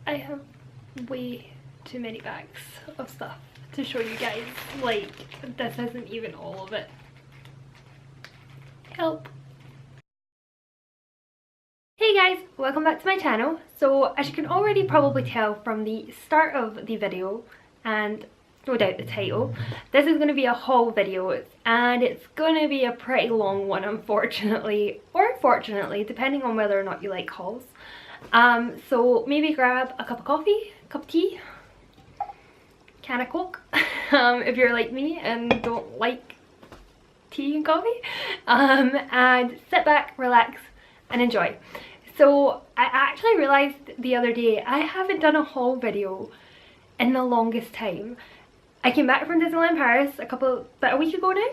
I have way too many bags of stuff to show you guys. Like, this isn't even all of it. Help. Hey guys, welcome back to my channel. So as you can already probably tell from the start of the video and no doubt the title, this is going to be a haul video and it's going to be a pretty long one, unfortunately, or fortunately, depending on whether or not you like hauls. So maybe grab a cup of coffee, cup of tea, can of Coke, if you're like me and don't like tea and coffee, and sit back, relax and enjoy. So I actually realised the other day I haven't done a haul video in the longest time. I came back from Disneyland Paris about a week ago now,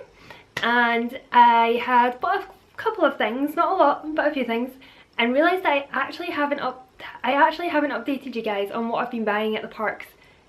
and I had bought a couple of things, not a lot, but a few things, and realised I actually haven't updated you guys on what I've been buying at the parks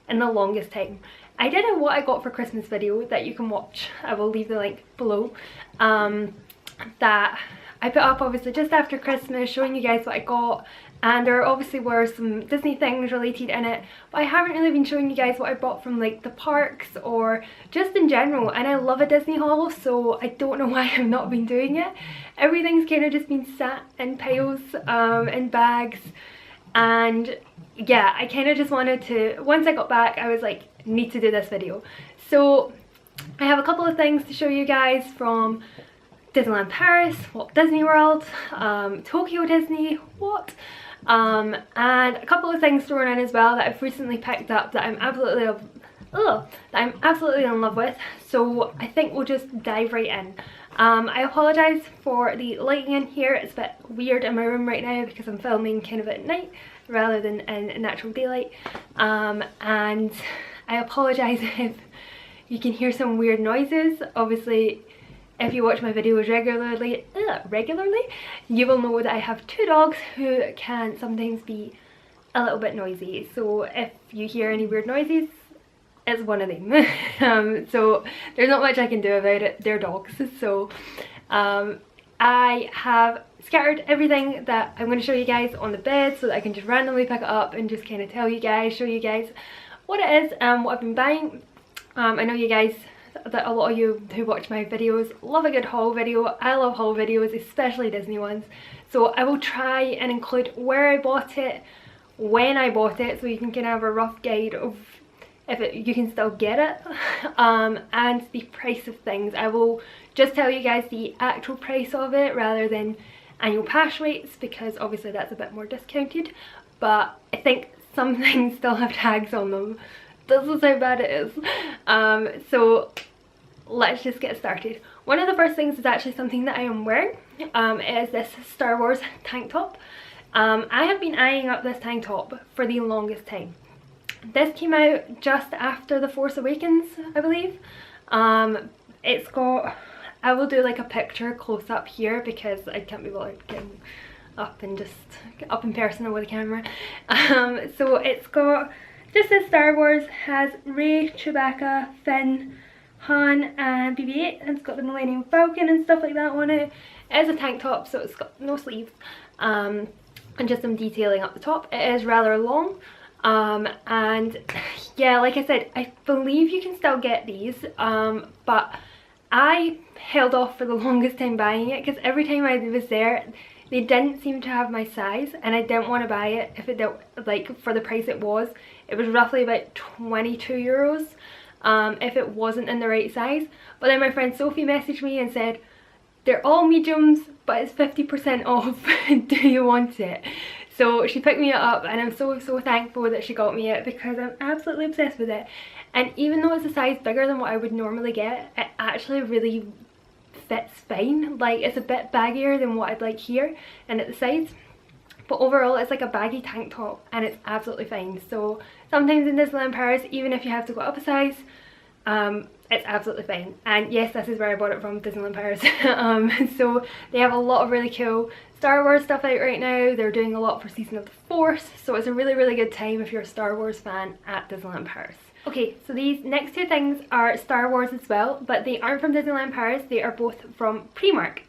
in the longest time. I did a what I got for Christmas video that you can watch. I will leave the link below. That I put up obviously just after Christmas, showing you guys what I got, and there obviously were some Disney things related in it, but I haven't really been showing you guys what I bought from like the parks or just in general, and I love a Disney haul, so I don't know why I've not been doing it. Everything's kind of just been sat in piles, in bags, and yeah, I kind of just wanted to, once I got back I was like, need to do this video. So I have a couple of things to show you guys from Disneyland Paris, Walt Disney World, Tokyo Disney, and a couple of things thrown in as well that I've recently picked up that I'm absolutely in love with. So I think we'll just dive right in. I apologise for the lighting in here, it's a bit weird in my room right now because I'm filming kind of at night rather than in natural daylight, and I apologise if you can hear some weird noises. Obviously if you watch my videos regularly, you will know that I have two dogs who can sometimes be a little bit noisy. So if you hear any weird noises, it's one of them. So there's not much I can do about it, they're dogs. So I have scattered everything that I'm going to show you guys on the bed so that I can just randomly pick it up and just kind of tell you guys, show you guys what it is and what I've been buying. I know you guys, that a lot of you who watch my videos love a good haul video. I love haul videos, especially Disney ones. So I will try and include where I bought it, when I bought it, so you can kind of have a rough guide of if you can still get it, and the price of things. I will just tell you guys the actual price of it rather than annual pass rates, because obviously that's a bit more discounted, but I think some things still have tags on them. This is how bad it is. So let's just get started. One of the first things is actually something that I am wearing. It is this Star Wars tank top. I have been eyeing up this tank top for the longest time. This came out just after The Force Awakens, I believe. It's got, I will do like a picture close up here because I can't be bothered getting up and just up in person with the camera. So it's got just as Star Wars, has Rey, Chewbacca, Finn, Han and BB-8, and it's got the Millennium Falcon and stuff like that on it. It is a tank top, so it's got no sleeves, and just some detailing up the top. It is rather long, and yeah, like I said, I believe you can still get these, but I held off for the longest time buying it because every time I was there they didn't seem to have my size, and I didn't want to buy it if it did, like for the price it was. It was roughly about 22 euros if it wasn't in the right size. But then my friend Sophie messaged me and said, they're all mediums but it's 50% off, do you want it? So she picked me it up, and I'm so thankful that she got me it because I'm absolutely obsessed with it. And even though it's a size bigger than what I would normally get, it actually really fits fine. Like, it's a bit baggier than what I'd like here and at the sides, but overall it's like a baggy tank top and it's absolutely fine. So sometimes in Disneyland Paris, even if you have to go up a size, it's absolutely fine. And yes, this is where I bought it from, Disneyland Paris. So they have a lot of really cool Star Wars stuff out right now. They're doing a lot for Season of the Force, so it's a really good time if you're a Star Wars fan at Disneyland Paris. Okay, so these next two things are Star Wars as well, but they aren't from Disneyland Paris, they are both from Primark.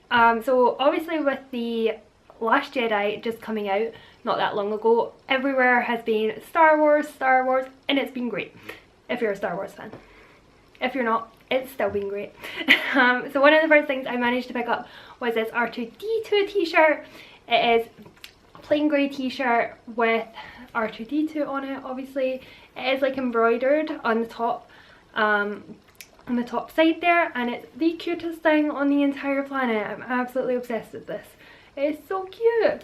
So obviously with the Last Jedi just coming out, not that long ago. Everywhere has been Star Wars, and it's been great if you're a Star Wars fan. If you're not, it's still been great. So one of the first things I managed to pick up was this R2-D2 t-shirt. It is a plain grey t-shirt with R2-D2 on it, obviously. It is like embroidered on the top side there, and it's the cutest thing on the entire planet. I'm absolutely obsessed with this. It is so cute.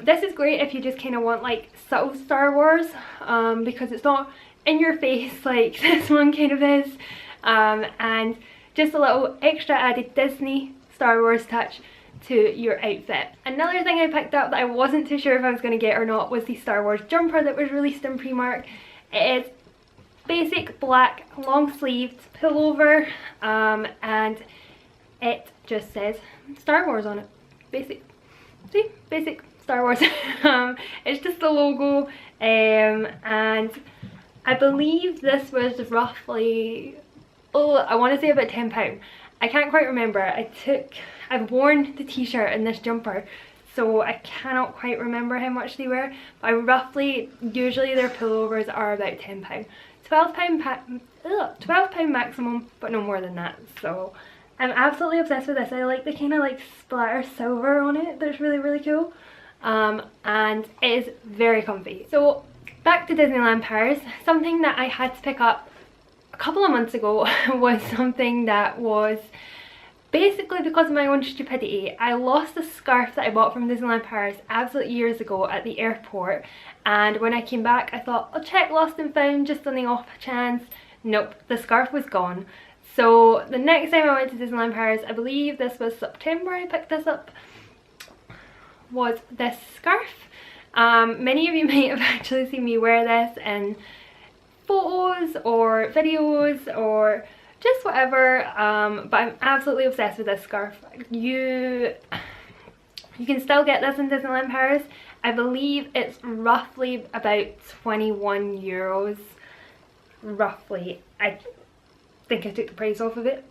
This is great if you just kind of want like subtle Star Wars, because it's not in your face like this one kind of is, and just a little extra added Disney Star Wars touch to your outfit. Another thing I picked up that I wasn't too sure if I was going to get or not was the Star Wars jumper that was released in Primark. It is basic black long sleeved pullover, and it just says Star Wars on it. Basic Star Wars. It's just the logo, and I believe this was roughly, oh, I want to say about £10. I can't quite remember. I've worn the t-shirt and this jumper, so I cannot quite remember how much they were, but usually their pullovers are about £10. £12 maximum, but no more than that. So I'm absolutely obsessed with this. I like the kind of like splatter silver on it. That's really cool, and it is very comfy. So back to Disneyland Paris. Something that I had to pick up a couple of months ago was something that was basically because of my own stupidity. I lost a scarf that I bought from Disneyland Paris absolute years ago at the airport, and when I came back I thought I'll check lost and found just on the off chance. Nope, the scarf was gone. So the next time I went to Disneyland Paris, I believe this was September I picked this up, was this scarf. Many of you might have actually seen me wear this in photos or videos or just whatever, but I'm absolutely obsessed with this scarf. You can still get this in Disneyland Paris. I believe it's roughly about 21 euros, roughly. I think I took the price off of it.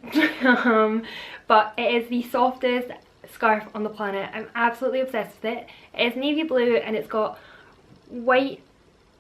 But it is the softest scarf on the planet. I'm absolutely obsessed with it. It is navy blue and it's got white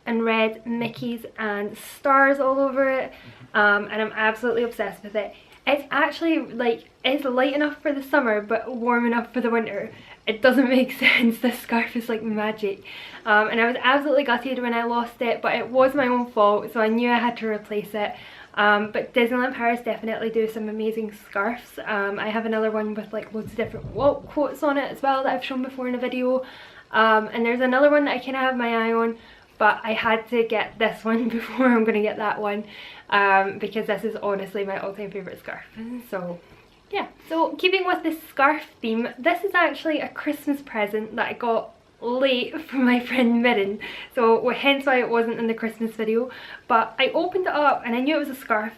and red Mickeys and stars all over it, and I'm absolutely obsessed with it. It's actually like, it's light enough for the summer but warm enough for the winter. It doesn't make sense. This scarf is like magic, and I was absolutely gutted when I lost it, but it was my own fault, so I knew I had to replace it. But Disneyland Paris definitely do some amazing scarves. I have another one with like loads of different Walt quotes on it as well that I've shown before in a video, and there's another one that I kind of have my eye on, but I had to get this one before I'm going to get that one, because this is honestly my all-time favourite scarf. So yeah, so keeping with this scarf theme, this is actually a Christmas present that I got late from my friend Mittens, so hence why it wasn't in the Christmas video. But I opened it up and I knew it was a scarf,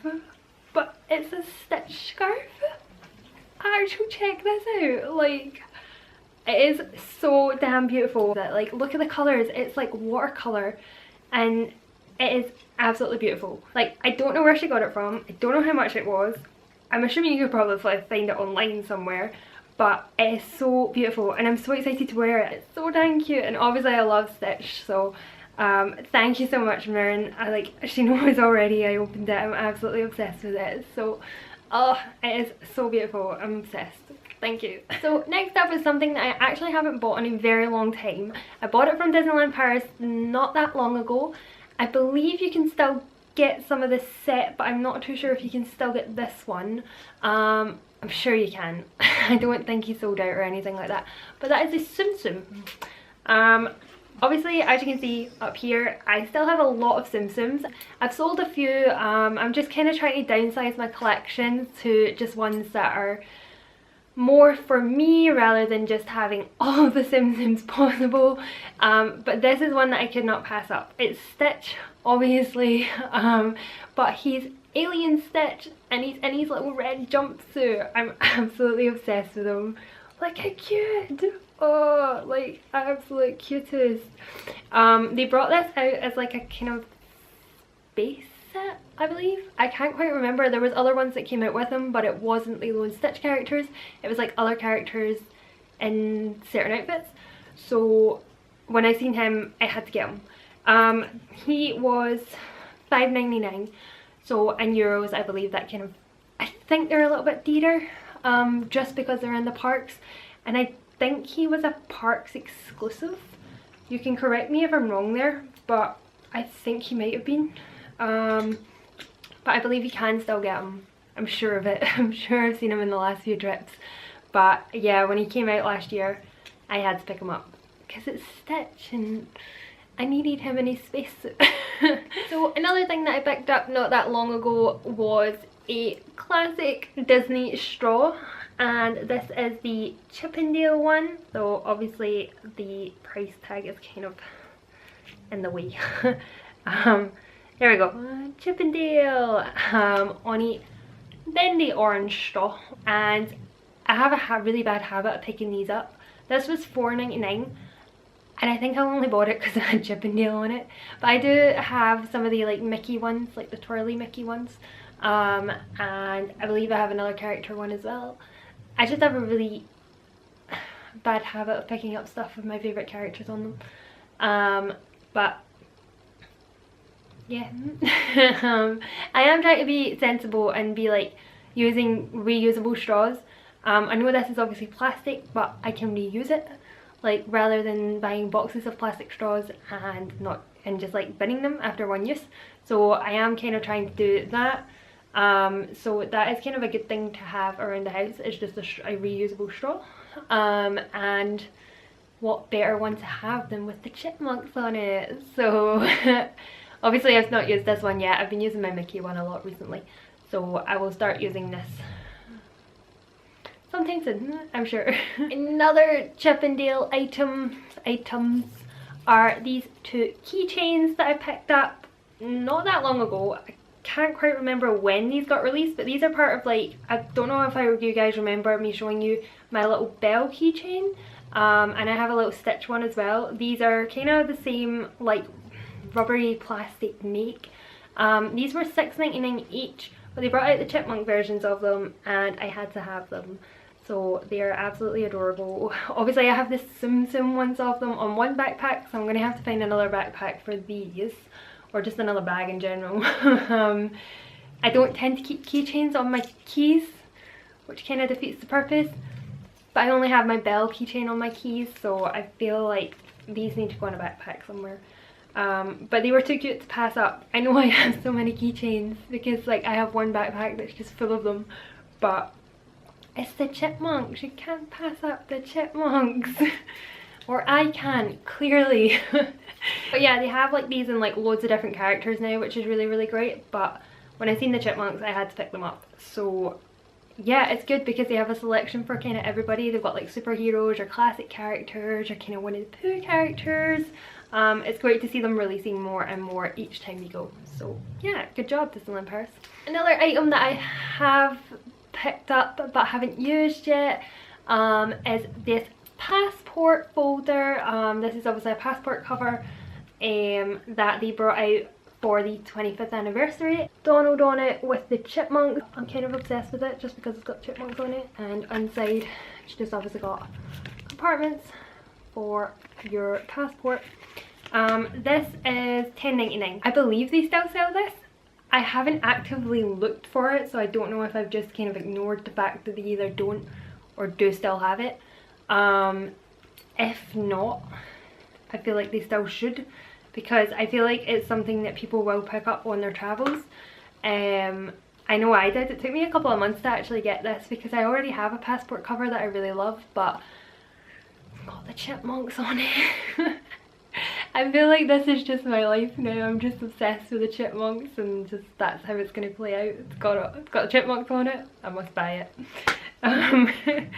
but it's a stitch scarf. Actually, check this out. Like, it is so damn beautiful. That, like, look at the colours. It's like watercolour and it is absolutely beautiful. Like, I don't know where she got it from. I don't know how much it was. I'm assuming you could probably find it online somewhere, but it is so beautiful and I'm so excited to wear it. It's so dang cute, and obviously I love Stitch, so thank you so much, Mirren. She knows already I opened it. I'm absolutely obsessed with it. So oh, it is so beautiful. I'm obsessed. Thank you. So next up is something that I actually haven't bought in a very long time. I bought it from Disneyland Paris not that long ago. I believe you can still get some of this set, but I'm not too sure if you can still get this one. I'm sure you can. I don't think he sold out or anything like that. But that is a Tsum Tsum. Obviously, as you can see up here, I still have a lot of Tsum Tsums. I've sold a few. I'm just kind of trying to downsize my collection to just ones that are more for me rather than just having all the Tsum Tsums possible. But this is one that I could not pass up. It's Stitch, obviously, but he's alien Stitch and he's in his little red jumpsuit. I'm absolutely obsessed with him. Look how cute! Oh, like, absolute cutest. They brought this out as like a kind of base set, I believe. I can't quite remember. There was other ones that came out with them, but it wasn't Lilo and Stitch characters. It was like other characters in certain outfits. So when I seen him, I had to get him. He was £5.99, so in euros I believe that kind of, I think they're a little bit dearer, just because they're in the parks, and I think he was a parks exclusive. You can correct me if I'm wrong there, but I think he might have been. But I believe you can still get him. I'm sure of it. I'm sure I've seen him in the last few trips. But yeah, when he came out last year, I had to pick him up because it's Stitch and I needed him in his spacesuit. So another thing that I picked up not that long ago was a classic Disney straw, and this is the Chippendale one. So obviously the price tag is kind of in the way. There we go, Chippendale on a bendy orange straw, and I have a really bad habit of picking these up. This was £4.99, and I think I only bought it because it had Chippendale on it. But I do have some of the like Mickey ones, like the twirly Mickey ones, and I believe I have another character one as well. I just have a really bad habit of picking up stuff with my favourite characters on them. But yeah, I am trying to be sensible and be like using reusable straws. I know this is obviously plastic, but I can reuse it, like rather than buying boxes of plastic straws and just like binning them after one use. So I am kind of trying to do that. So that is kind of a good thing to have around the house. It's just a reusable straw. And what better one to have than with the chipmunks on it? So obviously I've not used this one yet. I've been using my Mickey one a lot recently, so I will start using this sometime soon, I'm sure. Another Chippendale items are these two keychains that I picked up not that long ago. I can't quite remember when these got released, but these are part of like, I don't know if you guys remember me showing you my little bell keychain, and I have a little Stitch one as well. These are kind of the same like rubbery plastic make. These were £6.99 each, but they brought out the chipmunk versions of them and I had to have them. So they are absolutely adorable. Obviously I have the Tsum Tsum ones of them on one backpack, so I'm going to have to find another backpack for these, or just another bag in general. I don't tend to keep keychains on my keys, which kind of defeats the purpose, but I only have my bell keychain on my keys, so I feel like these need to go in a backpack somewhere. But they were too cute to pass up. I know I have so many keychains because like I have one backpack that's just full of them, but it's the chipmunks. You can't pass up the chipmunks. Or I can, clearly. But yeah, they have like these in like loads of different characters now, which is really, really great. But when I seen the chipmunks, I had to pick them up. So yeah, it's good because they have a selection for kind of everybody. They've got like superheroes or classic characters or kind of Winnie the Pooh characters. It's great to see them releasing more and more each time we go. So yeah, good job Disneyland Paris. Another item that I have picked up but haven't used yet is this passport folder. This is obviously a passport cover that they brought out for the 25th anniversary. Donald on it with the chipmunks. I'm kind of obsessed with it just because it's got chipmunks on it, and inside it's just obviously got compartments for your passport. This is £10.99. I believe they still sell this. I haven't actively looked for it, so I don't know if I've just kind of ignored the fact that they either don't or do still have it. If not, I feel like they still should, because I feel like it's something that people will pick up on their travels. I know I did. It took me a couple of months to actually get this because I already have a passport cover that I really love, but it's got the chipmunks on it. I feel like this is just my life now. I'm just obsessed with the chipmunks, and just that's how it's going to play out. It's got chipmunks on it. I must buy it.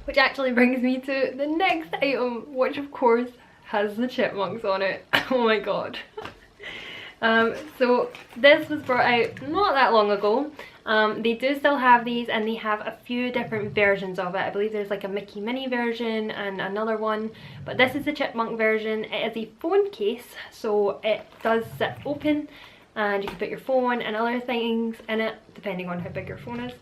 Which actually brings me to the next item, which of course has the chipmunks on it. Oh my god. So this was brought out not that long ago. They do still have these, and they have a few different versions of it. I believe there's like a Mickey Mini version and another one, but this is the chipmunk version. It is a phone case, so it does sit open and you can put your phone and other things in it depending on how big your phone is.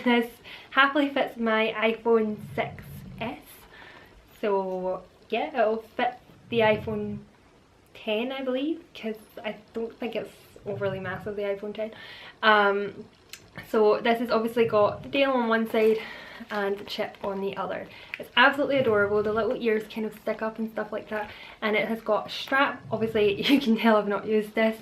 This happily fits my iPhone 6s, so get. It'll fit the iPhone 10, I believe, because I don't think it's overly massive, the iPhone 10. So this has obviously got the Dale on one side and the chip on the other. It's absolutely adorable. The little ears kind of stick up and stuff like that, and it has got a strap. Obviously you can tell I've not used this.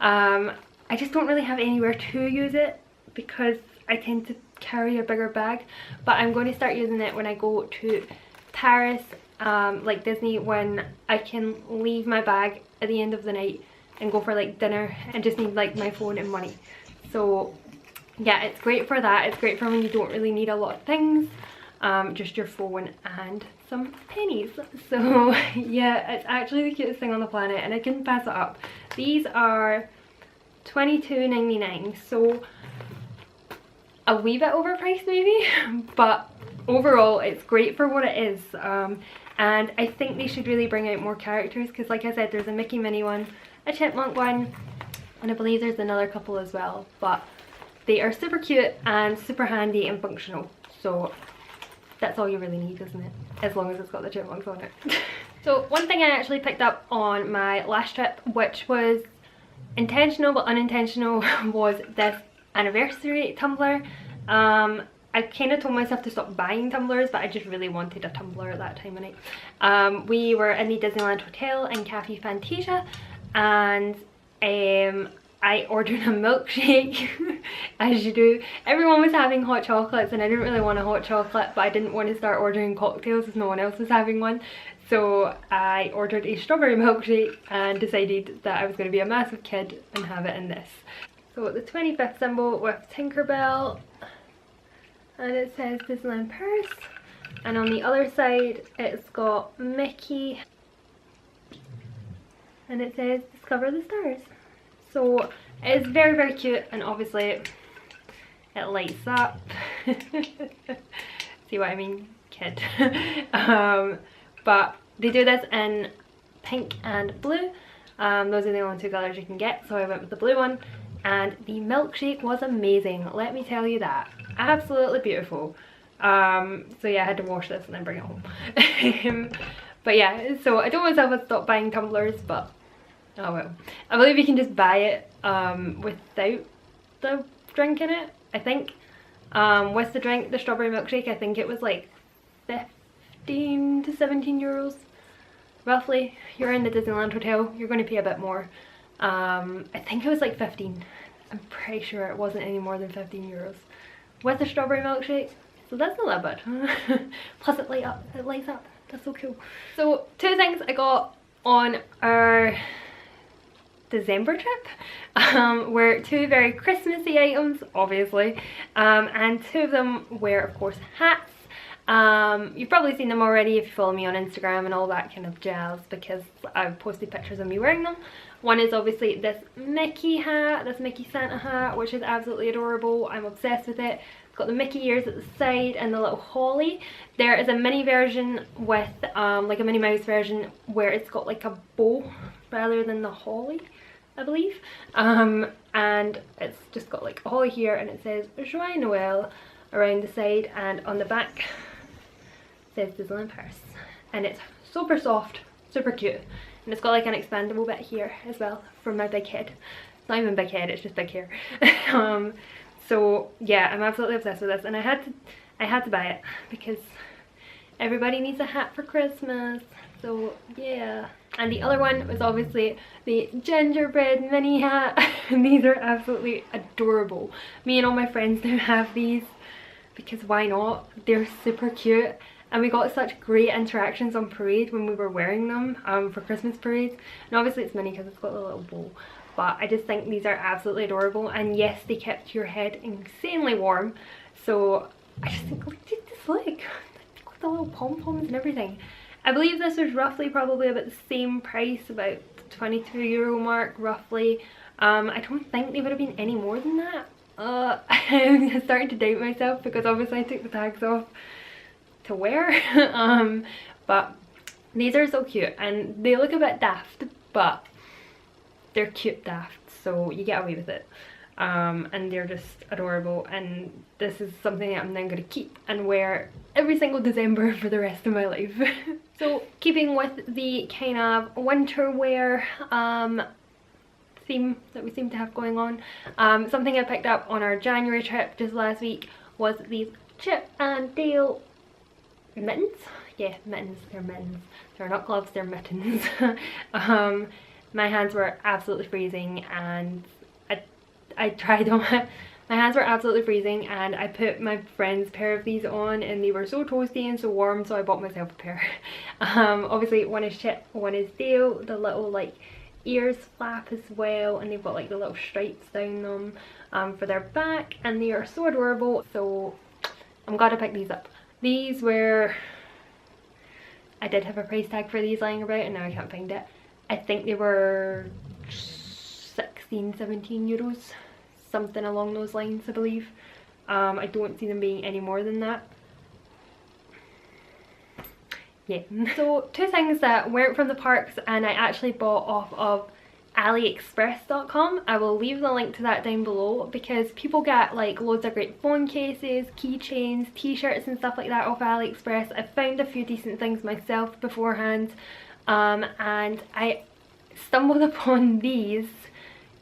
I just don't really have anywhere to use it because I tend to carry a bigger bag, but I'm going to start using it when I go to Paris, like Disney, when I can leave my bag at the end of the night and go for like dinner and just need like my phone and money. So yeah, it's great for that. It's great for when you don't really need a lot of things, just your phone and some pennies. So yeah, it's actually the cutest thing on the planet, and I couldn't pass it up. These are $22.99, so a wee bit overpriced maybe, but overall it's great for what it is. And I think they should really bring out more characters, because like I said, there's a Mickey Minnie one, a Chipmunk one, and I believe there's another couple as well, but they are super cute and super handy and functional. So that's all you really need, isn't it? As long as it's got the chipmunks on it. So one thing I actually picked up on my last trip, which was intentional but unintentional, was this anniversary tumbler. I kind of told myself to stop buying tumblers, but I just really wanted a tumbler at that time of night. We were in the Disneyland Hotel in Cafe Fantasia, and I ordered a milkshake, as you do. Everyone was having hot chocolates and I didn't really want a hot chocolate, but I didn't want to start ordering cocktails if no one else was having one. So I ordered a strawberry milkshake and decided that I was going to be a massive kid and have it in this. So the 25th symbol with Tinkerbell, and it says Disneyland Paris, and on the other side it's got Mickey and it says Discover the Stars. So it's very, very cute, and obviously it lights up. See what I mean, kid? But they do this in pink and blue. Those are the only two colours you can get, so I went with the blue one. And the milkshake was amazing, let me tell you that. Absolutely beautiful. So yeah, I had to wash this and then bring it home. But yeah, so I told myself I'd stop buying tumblers, but oh well. I believe you can just buy it without the drink in it, I think. With the drink, the strawberry milkshake, I think it was like 15 to 17 euros roughly. You're in the Disneyland Hotel, you're going to pay a bit more. I think it was like 15. I'm pretty sure it wasn't any more than 15 euros with the strawberry milkshake. So that's not that bad. Plus it lights up. That's so cool. So two things I got on our December trip were two very Christmassy items, obviously, and two of them were of course hats. You've probably seen them already if you follow me on Instagram and all that kind of jazz, because I've posted pictures of me wearing them. One is obviously this Mickey hat, this Mickey Santa hat, which is absolutely adorable. I'm obsessed with it. It's got the Mickey ears at the side and the little holly. There is a mini version with like a Minnie Mouse version where it's got like a bow rather than the holly, I believe. And it's just got like a holly here, and it says Joyeux Noël around the side, and on the back it says Disneyland Paris. And it's super soft, super cute. And it's got like an expandable bit here as well for my big head. It's not even big head, it's just big hair. So yeah, I'm absolutely obsessed with this, and I had to buy it because everybody needs a hat for Christmas. So yeah. And the other one was obviously the gingerbread mini hat. And these are absolutely adorable. Me and all my friends now have these because why not? They're super cute. And we got such great interactions on parade when we were wearing them for Christmas parades. And obviously it's mini because it's got a little bow. But I just think these are absolutely adorable. And yes, they kept your head insanely warm. So I just think, look at this leg. Look the little pom-poms and everything. I believe this was roughly probably about the same price, about the 22 euro mark roughly. I don't think they would have been any more than that. I'm starting to doubt myself because obviously I took the tags off to wear. But these are so cute and they look a bit daft, but they're cute daft, so you get away with it. and they're just adorable, and this is something that I'm then going to keep and wear every single December for the rest of my life. So keeping with the kind of winter wear theme that we seem to have going on, something I picked up on our January trip just last week was these Chip and Dale mittens. Yeah, mittens. They're mittens. They're not gloves, they're mittens. My hands were absolutely freezing, and I tried them. My hands were absolutely freezing, and I put my friend's pair of these on and they were so toasty and so warm, so I bought myself a pair. Obviously one is Chip, one is Dale. The little like ears flap as well, and they've got like the little stripes down them for their back, and they are so adorable, so I'm glad I picked these up. These were, I did have a price tag for these lying about and now I can't find it. I think they were 16-17 euros, something along those lines I believe. I don't see them being any more than that. Yeah. So two things that weren't from the parks and I actually bought off of aliexpress.com. I will leave the link to that down below because people get like loads of great phone cases, keychains, t-shirts and stuff like that off AliExpress. I found a few decent things myself beforehand, and I stumbled upon these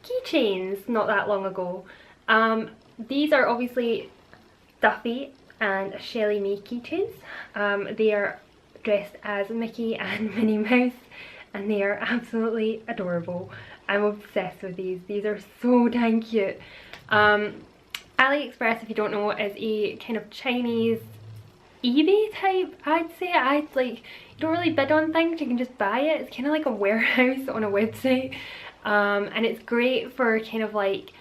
keychains not that long ago. These are obviously Duffy and Shelley Me keychains. They are dressed as Mickey and Minnie Mouse, and they are absolutely adorable. I'm obsessed with these. These are so dang cute. AliExpress, if you don't know, is a kind of Chinese eBay type, I'd say. You don't really bid on things, you can just buy it. It's kind of like a warehouse on a website, and it's great for kind of like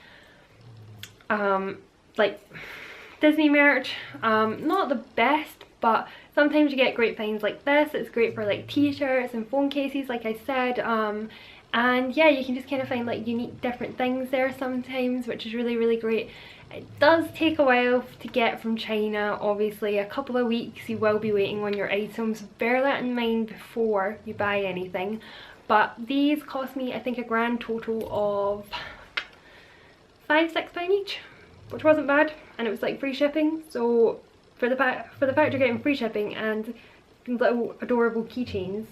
Disney merch. Not the best, but sometimes you get great finds like this. It's great for like t-shirts and phone cases, like I said, and yeah, you can just kind of find like unique different things there sometimes, which is really, really great. It does take a while to get from China, obviously. A couple of weeks you will be waiting on your items. Bear that in mind before you buy anything. But these cost me, I think, a grand total of £5–6 each, which wasn't bad, and it was like free shipping. So for the fact you're getting free shipping and little adorable keychains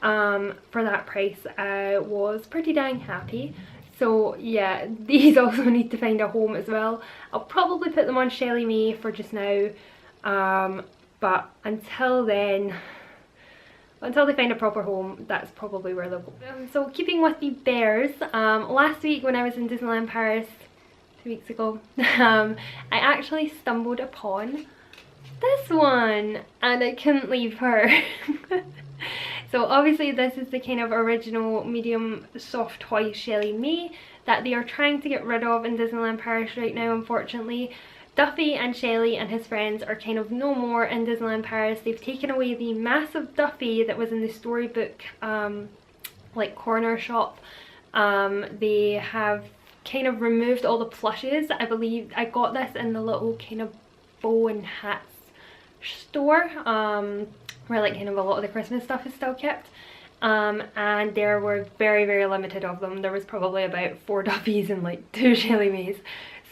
for that price, I was pretty dang happy. So yeah, these also need to find a home as well. I'll probably put them on Shelley Me for just now, but until then, until they find a proper home, that's probably where they'll go. So keeping with the bears, last week when I was in Disneyland Paris, 2 weeks ago, I actually stumbled upon this one and I couldn't leave her. So obviously this is the kind of original medium soft toy Shelley Me that they are trying to get rid of in Disneyland Paris right now, unfortunately. Duffy and Shelley and his friends are kind of no more in Disneyland Paris. They've taken away the massive Duffy that was in the storybook like corner shop. They have kind of removed all the plushes. I believe I got this in the little kind of bow and hats store, where like kind of a lot of the Christmas stuff is still kept, and there were very, very limited of them. There was probably about 4 Duffys and like 2 Shelley Me's.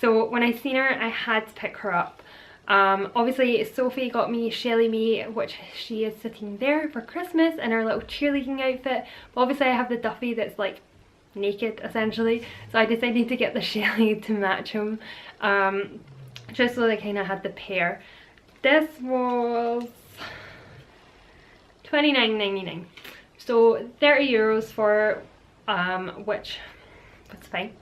So when I seen her, I had to pick her up. Obviously Sophie got me Shelley Me, which she is sitting there for Christmas in her little cheerleading outfit, but obviously I have the Duffy that's like naked essentially, so I decided to get the Shelley to match him, just so they kind of had the pair. This was £29.99, so 30 euros for which was fine.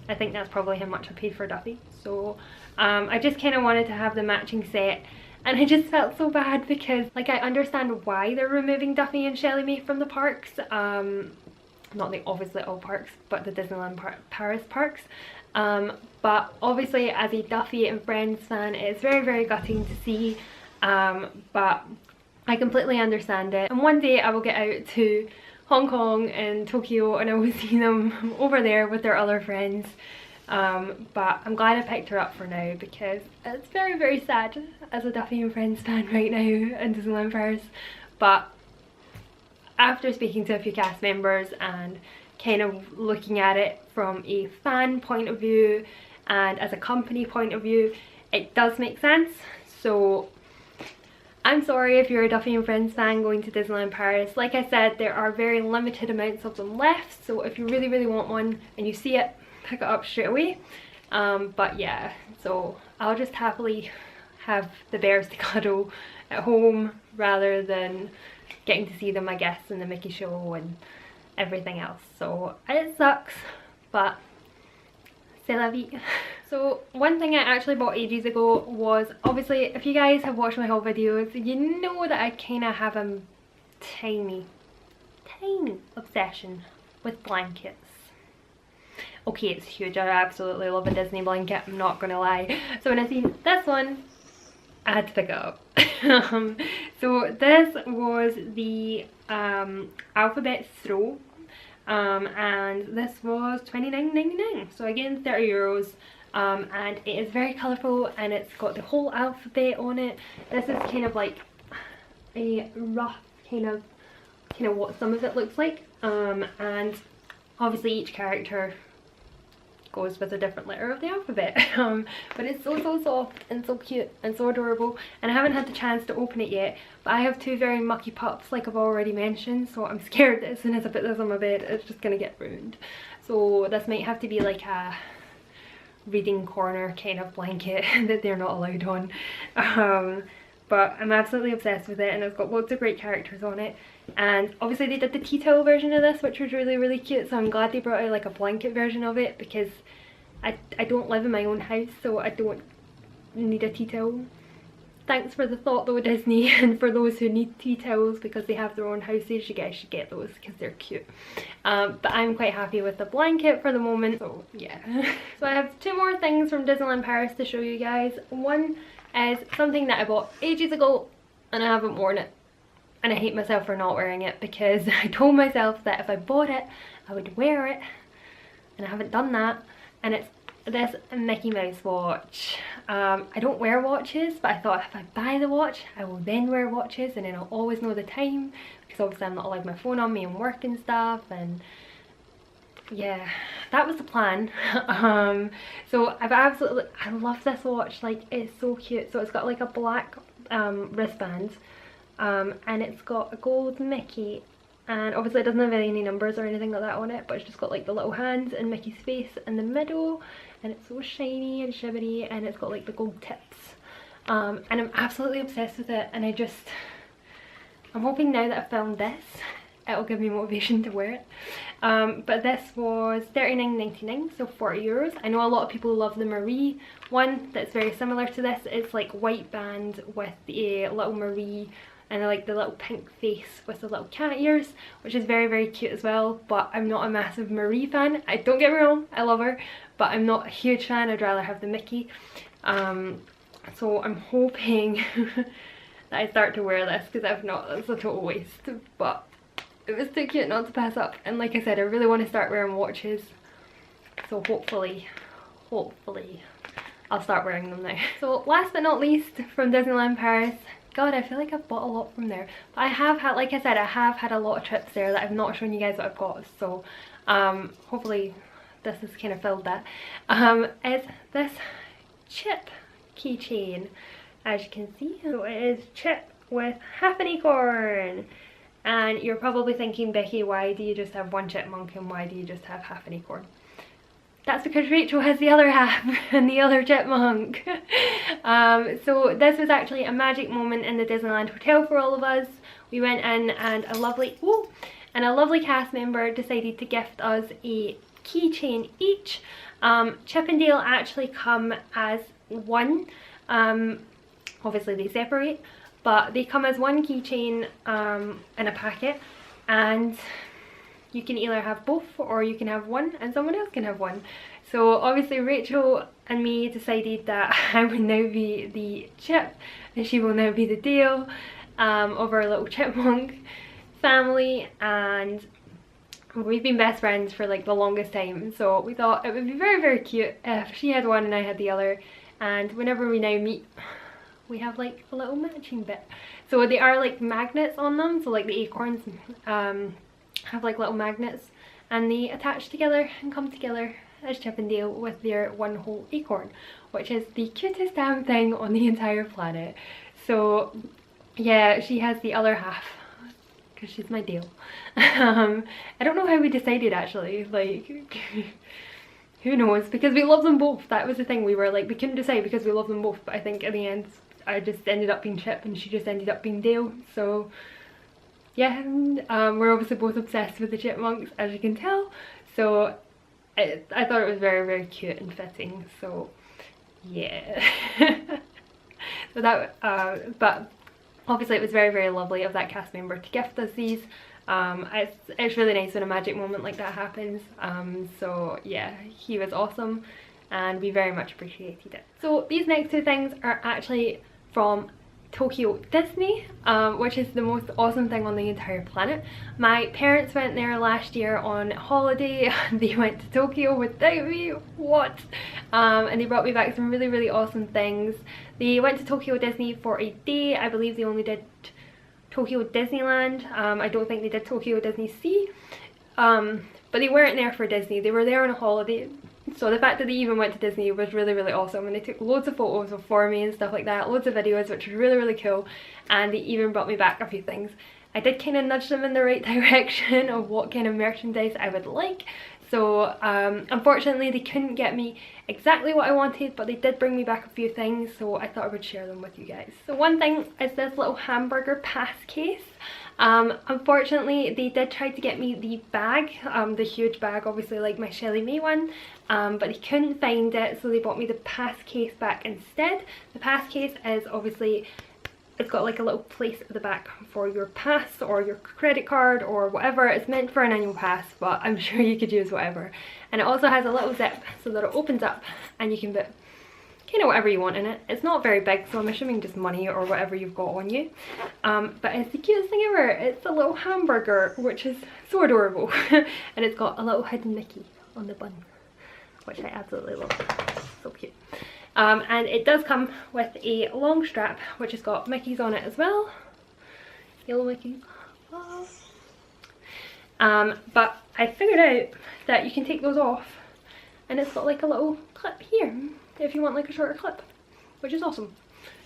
I think that's probably how much I paid for Duffy. So I just kind of wanted to have the matching set, and I just felt so bad because like I understand why they're removing Duffy and Shelley Me from the parks, not the obviously all parks, but the Disneyland Paris parks, but obviously as a Duffy and Friends fan it's very, very gutting to see, but I completely understand it, and one day I will get out to Hong Kong and Tokyo and I will see them over there with their other friends, but I'm glad I picked her up for now because it's very, very sad as a Duffy and Friends fan right now in Disneyland Paris. But after speaking to a few cast members and kind of looking at it from a fan point of view, and as a company point of view it does make sense. So I'm sorry if you're a Duffy and Friends fan going to Disneyland Paris. Like I said, there are very limited amounts of them left, so if you really want one and you see it, pick it up straight away. But yeah, so I'll just happily have the bears to cuddle at home rather than getting to see them, I guess, in the Mickey show and everything else. So it sucks, but c'est la vie. So one thing I actually bought ages ago was, obviously if you guys have watched my whole videos, you know that I kind of have a tiny obsession with blankets. Okay, it's huge. I absolutely love a Disney blanket, I'm not gonna lie. So when I seen this one, I had to pick it up. So this was the alphabet throw, and this was £29.99, so again €30. And it is very colourful and it's got the whole alphabet on it. This is kind of like a rough kind of what some of it looks like, and obviously each character goes with a different letter of the alphabet. But it's so soft and so cute and so adorable, and I haven't had the chance to open it yet, but I have two very mucky pups like I've already mentioned, so I'm scared that as soon as I put this on my bed it's just gonna get ruined. So this might have to be like a reading corner kind of blanket that they're not allowed on. But I'm absolutely obsessed with it, and it's got loads of great characters on it. And obviously they did the tea towel version of this, which was really cute, so I'm glad they brought out like a blanket version of it, because I don't live in my own house, so I don't need a tea towel. Thanks for the thought though, Disney, and for those who need tea towels because they have their own houses, you guys should get those because they're cute. But I'm quite happy with the blanket for the moment, so yeah. So I have two more things from Disneyland Paris to show you guys. One is something that I bought ages ago and I haven't worn it, and I hate myself for not wearing it because I told myself that if I bought it I would wear it, and I haven't done that. And it's this Mickey Mouse watch. I don't wear watches, but I thought if I buy the watch I will then wear watches, and then I'll always know the time, because obviously I'm not allowed my phone on me and work and stuff, and yeah, that was the plan. So I love this watch, like it's so cute. So it's got like a black wristband, and it's got a gold Mickey, and obviously it doesn't have any numbers or anything like that on it, but it's just got like the little hands and Mickey's face in the middle, and it's so shiny and shimmery, and it's got like the gold tips, and I'm absolutely obsessed with it. And I'm hoping now that I've filmed this it'll give me motivation to wear it. But this was £39.99, so €40. I know a lot of people love the Marie one that's very similar to this. It's like white band with the little Marie and like the little pink face with the little cat ears, which is very cute as well. But I'm not a massive Marie fan. Don't get me wrong, I love her, but I'm not a huge fan. I'd rather have the Mickey. So I'm hoping that I start to wear this, because if not, that's a total waste. But it was too cute not to pass up, and like I said, I really want to start wearing watches, so hopefully I'll start wearing them now. So last but not least, from Disneyland Paris, god, I feel like I've bought a lot from there, but I have had, like I said, I have had a lot of trips there that I've not shown you guys what I've got, so hopefully this has kind of filled that. It's this chip keychain, as you can see. So it is chip with half an acorn. And you're probably thinking, Becky, why do you just have one chipmunk and why do you just have half an acorn? That's because Rachel has the other half and the other chipmunk. So this was actually a magic moment in the Disneyland Hotel for all of us. We went in and a lovely cast member decided to gift us a keychain each. Chip and Dale actually come as one. Obviously they separate, but they come as one keychain in a packet, and you can either have both or you can have one and someone else can have one. So obviously Rachel and me decided that I would now be the Chip and she will now be the Dale of our little chipmunk family, and we've been best friends for like the longest time, so we thought it would be very cute if she had one and I had the other, and whenever we now meet we have like a little matching bit. So they are like magnets on them, so like the acorns have like little magnets and they attach together and come together as Chip and Dale with their one whole acorn, which is the cutest damn thing on the entire planet. So yeah, she has the other half because she's my Dale. I don't know how we decided actually, like who knows, because we love them both. That was the thing, we were like, we couldn't decide because we love them both, but I think in the end I just ended up being Chip and she just ended up being Dale. So yeah, we're obviously both obsessed with the chipmunks, as you can tell, so I thought it was very, very cute and fitting, so yeah. So that but obviously it was very, very lovely of that cast member to gift us these. It's really nice when a magic moment like that happens, so yeah, he was awesome and we very much appreciated it. So these next two things are actually from Tokyo Disney, which is the most awesome thing on the entire planet. My parents went there last year on holiday. They went to Tokyo without me. What? And they brought me back some really, really awesome things. They went to Tokyo Disney for a day. I believe they only did Tokyo Disneyland. I don't think they did Tokyo Disney Sea. But they weren't there for Disney. They were there on a holiday. So the fact that they even went to Disney was really, really awesome, and they took loads of photos for me and stuff like that, loads of videos, which was really, really cool, and they even brought me back a few things. I did kind of nudge them in the right direction of what kind of merchandise I would like. So unfortunately they couldn't get me exactly what I wanted, but they did bring me back a few things, so I thought I would share them with you guys. So one thing is this little hamburger pass case. Unfortunately they did try to get me the bag, the huge bag, obviously like my Shelley May one, but they couldn't find it, so they bought me the pass case back instead. The pass case is obviously, it's got like a little place at the back for your pass or your credit card or whatever. It's meant for an annual pass, but I'm sure you could use whatever. And it also has a little zip so that it opens up and you can put kind of whatever you want in it. It's not very big, so I'm assuming just money or whatever you've got on you. But it's the cutest thing ever. It's a little hamburger, which is so adorable. And it's got a little hidden Mickey on the bun, which I absolutely love. So cute. And it does come with a long strap, which has got Mickeys on it as well. Yellow Mickeys. Oh. But I figured out that you can take those off, and it's got like a little clip here if you want like a shorter clip, which is awesome.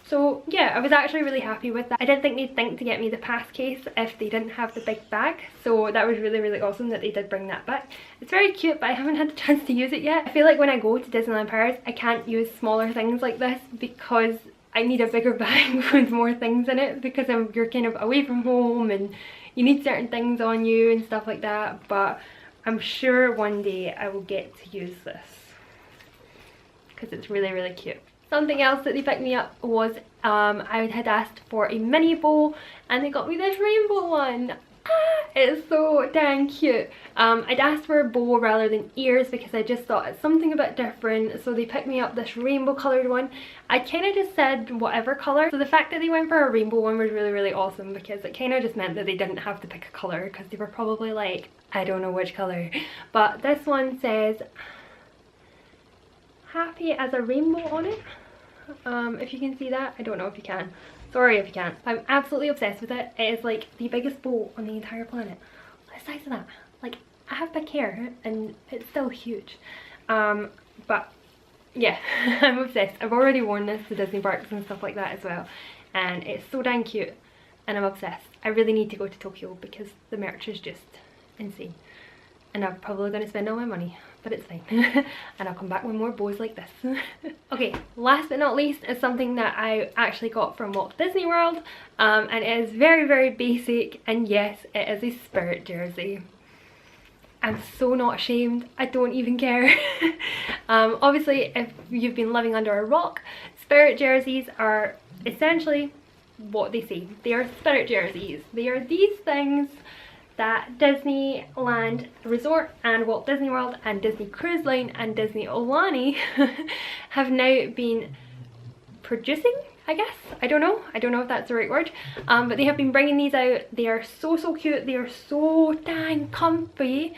So yeah, I was actually really happy with that. I didn't think they'd think to get me the pass case if they didn't have the big bag, so that was really, really awesome that they did bring that back. It's very cute, but I haven't had the chance to use it yet. I feel like when I go to Disneyland Paris I can't use smaller things like this because I need a bigger bag with more things in it, because you're kind of away from home and you need certain things on you and stuff like that. But I'm sure one day I will get to use this because it's really, really cute. Something else that they picked me up was I had asked for a mini bow and they got me this rainbow one. It's so dang cute. I'd asked for a bow rather than ears because I just thought it's something a bit different, so they picked me up this rainbow coloured one. I kind of just said whatever colour, so the fact that they went for a rainbow one was really, really awesome, because it kind of just meant that they didn't have to pick a colour, because they were probably like, I don't know which colour. But this one says happy as a rainbow on it. If you can see that, I don't know if you can. Sorry if you can't. I'm absolutely obsessed with it. It is like the biggest bow on the entire planet. The size of that. Like, I have big hair and it's still huge. But yeah, I'm obsessed. I've already worn this to Disney parks and stuff like that as well. And it's so dang cute. And I'm obsessed. I really need to go to Tokyo because the merch is just insane. And I'm probably going to spend all my money, but it's fine. And I'll come back with more bows like this. Okay, last but not least is something that I actually got from Walt Disney World. And it is very, very basic, and yes, it is a Spirit jersey. I'm so not ashamed, I don't even care. Obviously, if you've been living under a rock, Spirit jerseys are essentially what they say. They are Spirit jerseys. They are these things that Disneyland Resort and Walt Disney World and Disney Cruise Line and Disney Aulani have now been producing, I guess. I don't know if that's the right word, but they have been bringing these out. They are so, so cute. They are so dang comfy.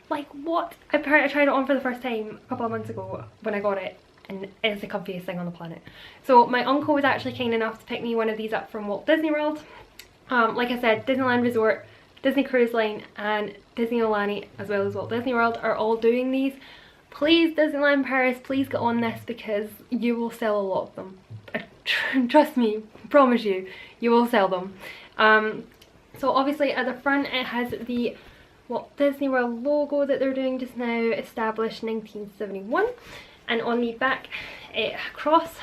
Like, what? I tried it on for the first time a couple of months ago when I got it, and it's the comfiest thing on the planet. So my uncle was actually kind enough to pick me one of these up from Walt Disney World. Like I said, Disneyland Resort, Disney Cruise Line and Disney Aulani, as well as Walt Disney World, are all doing these. please, Disneyland Paris, please get on this because you will sell a lot of them. Trust me, promise you, you will sell them. So obviously at the front it has the Walt Disney World logo that they're doing just now, established 1971, and on the back, across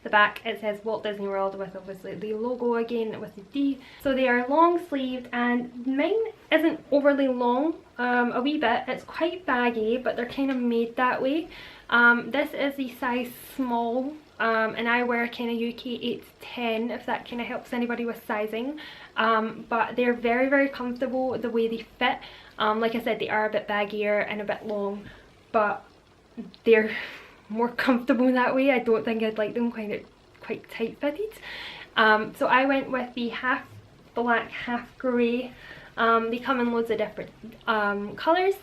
the back, it says Walt Disney World with obviously the logo again with the D. So they are long sleeved, and mine isn't overly long, a wee bit. It's quite baggy, but they're kind of made that way. This is the size small, and I wear kind of UK 8 to 10 if that kind of helps anybody with sizing. But they're very, very comfortable the way they fit. Like I said, they are a bit baggier and a bit long, but they're more comfortable that way. I don't think I'd like them quite tight fitted. So I went with the half black, half grey. They come in loads of different colours.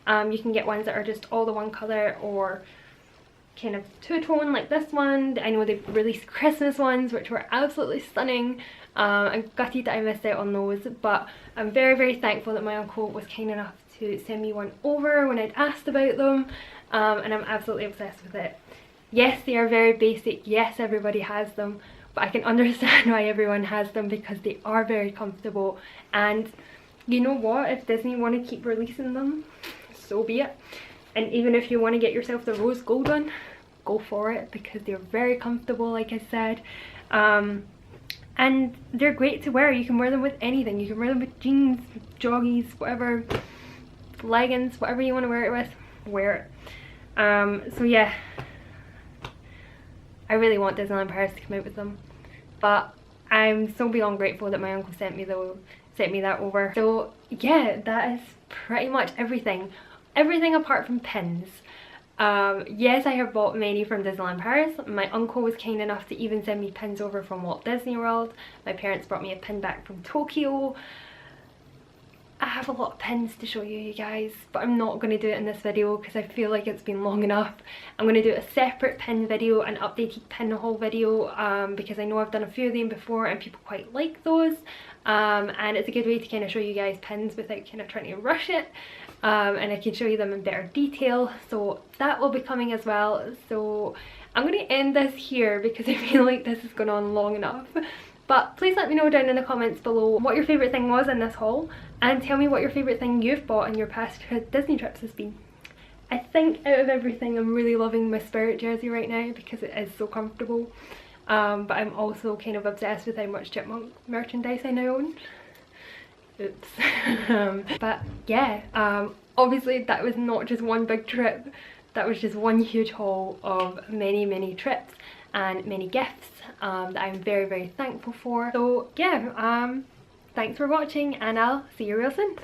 You can get ones that are just all the one colour, or kind of two-tone like this one. I know they've released Christmas ones which were absolutely stunning. I'm gutted that I missed out on those, but I'm very, very thankful that my uncle was kind enough to send me one over when I'd asked about them, and I'm absolutely obsessed with it. Yes, they are very basic, yes everybody has them, but I can understand why everyone has them because they are very comfortable. And you know what, if Disney want to keep releasing them, so be it. And even if you want to get yourself the rose gold one, go for it because they're very comfortable, like I said. And they're great to wear. You can wear them with anything. You can wear them with jeans, joggies, whatever, leggings, whatever you want to wear it with, wear it. So yeah, I really want Disneyland Paris to come out with them, but I'm so beyond grateful that my uncle sent me that over. So yeah, that is pretty much everything apart from pins. Yes, I have bought many from Disneyland Paris. My uncle was kind enough to even send me pins over from Walt Disney World. My parents brought me a pin back from Tokyo. I have a lot of pins to show you guys, but I'm not going to do it in this video because I feel like it's been long enough. I'm going to do a separate pin video, an updated pin haul video, because I know I've done a few of them before and people quite like those. And it's a good way to kind of show you guys pins without kind of trying to rush it. And I can show you them in better detail, so that will be coming as well. So I'm going to end this here because I feel like this has gone on long enough. But please let me know down in the comments below what your favourite thing was in this haul, and tell me what your favourite thing you've bought in your past Disney trips has been. I think out of everything I'm really loving my Spirit jersey right now because it is so comfortable, but I'm also kind of obsessed with how much Chipmunk merchandise I now own. Oops. But yeah, obviously that was not just one big trip, that was just one huge haul of many trips and many gifts that I'm very, very thankful for. So yeah, thanks for watching and I'll see you real soon.